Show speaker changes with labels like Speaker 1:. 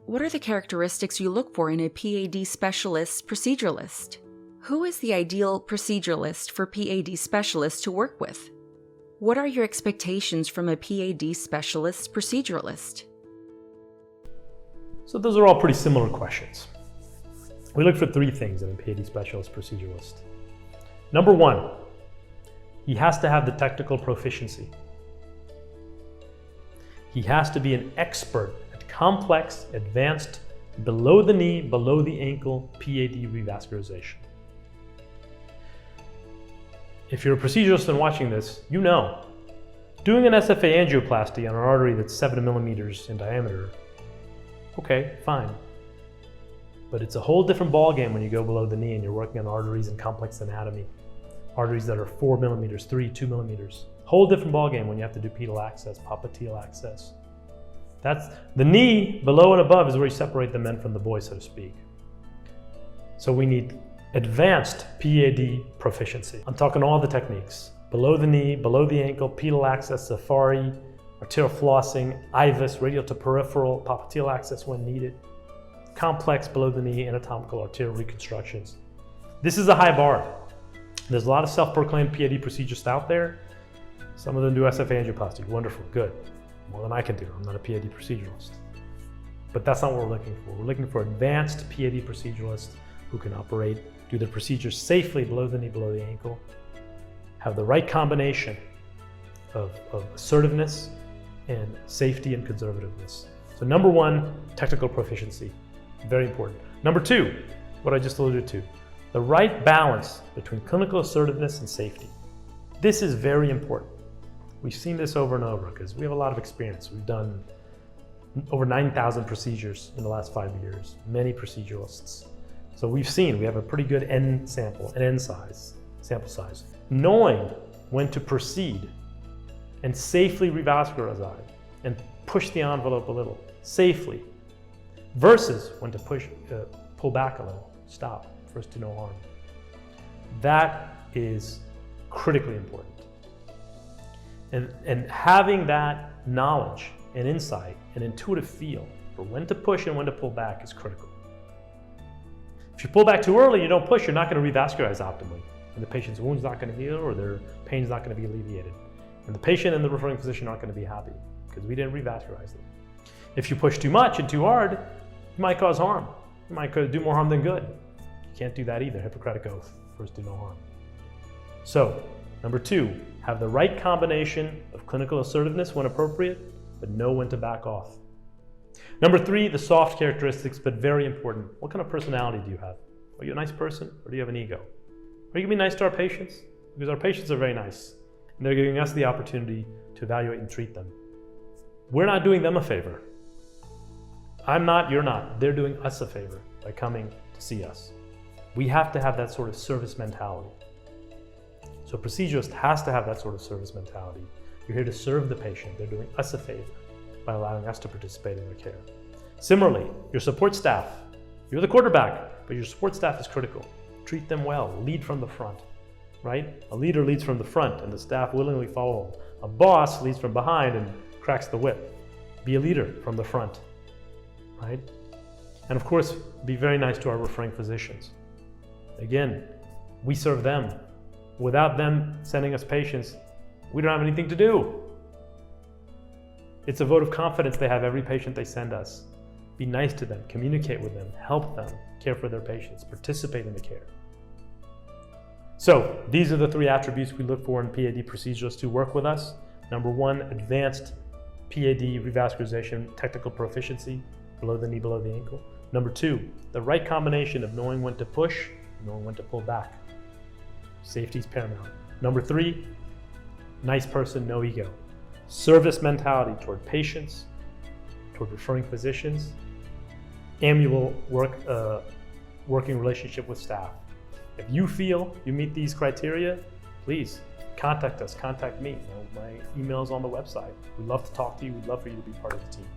Speaker 1: What are the characteristics you look for in a PAD Specialist Proceduralist? Who is the ideal proceduralist for PAD specialists to work with? What are your expectations from a PAD Specialist Proceduralist?
Speaker 2: So those are all pretty similar questions. We look for three things in a PAD Specialist Proceduralist. Number one, he has to have the technical proficiency. He has to be an expert at complex, advanced, below the knee, below the ankle PAD revascularization. If you're a proceduralist and watching this, you know, doing an SFA angioplasty on an artery that's 7 millimeters in diameter, okay, fine. But it's a whole different ballgame when you go below the knee and you're working on arteries and complex anatomy. Arteries that are 4 millimeters, 2 millimeters. Whole different ballgame when you have to do pedal access, popliteal access. That's the knee, below and above, is where you separate the men from the boys, so to speak. So we need advanced PAD proficiency. I'm talking all the techniques. Below the knee, below the ankle, pedal access, safari, arterial flossing, IVUS, radial to peripheral, popliteal access when needed. Complex below the knee, anatomical arterial reconstructions. This is a high bar. There's a lot of self-proclaimed PAD procedures out there. Some of them do SFA angioplasty. Wonderful, good. More than I can do. I'm not a PAD proceduralist. But that's not what we're looking for. We're looking for advanced PAD proceduralists who can operate, do the procedures safely below the knee, below the ankle, have the right combination of assertiveness and safety and conservativeness. So number one, technical proficiency, very important. Number two, what I just alluded to, the right balance between clinical assertiveness and safety. This is very important. We've seen this over and over because we have a lot of experience. We've done over 9,000 procedures in the last 5 years, many proceduralists. So we have a pretty good sample size. Knowing when to proceed and safely revascularize and push the envelope a little, safely, versus when to pull back a little, stop, first do no harm. That is critically important. And having that knowledge and insight and intuitive feel for when to push and when to pull back is critical. If you pull back too early, you don't push, you're not going to revascularize optimally. And the patient's wound's not going to heal or their pain's not going to be alleviated. And the patient and the referring physician aren't going to be happy because we didn't revascularize them. If you push too much and too hard, you might cause harm. You might do more harm than good. You can't do that either. Hippocratic oath, first do no harm. So, number two, have the right combination of clinical assertiveness when appropriate, but know when to back off. Number three, the soft characteristics, but very important. What kind of personality do you have? Are you a nice person or do you have an ego? Are you going to be nice to our patients? Because our patients are very nice and they're giving us the opportunity to evaluate and treat them. We're not doing them a favor. I'm not, you're not. They're doing us a favor by coming to see us. We have to have that sort of service mentality. So a proceduralist has to have that sort of service mentality. You're here to serve the patient. They're doing us a favor by allowing us to participate in their care. Similarly, your support staff, you're the quarterback, but your support staff is critical. Treat them well, lead from the front, right? A leader leads from the front and the staff willingly follow him. A boss leads from behind and cracks the whip. Be a leader from the front, right? And of course, be very nice to our referring physicians. Again, we serve them. Without them sending us patients, we don't have anything to do. It's a vote of confidence they have every patient they send us. Be nice to them, communicate with them, help them care for their patients, participate in the care. So these are the three attributes we look for in PAD proceduralists who work with us. Number one, advanced PAD revascularization technical proficiency, below the knee, below the ankle. Number two, the right combination of knowing when to push, knowing when to pull back. Safety is paramount. Number three, nice person, no ego. Service mentality toward patients, toward referring physicians, amiable working relationship with staff. If you feel you meet these criteria, please contact us, contact me. My email's on the website. We'd love to talk to you. We'd love for you to be part of the team.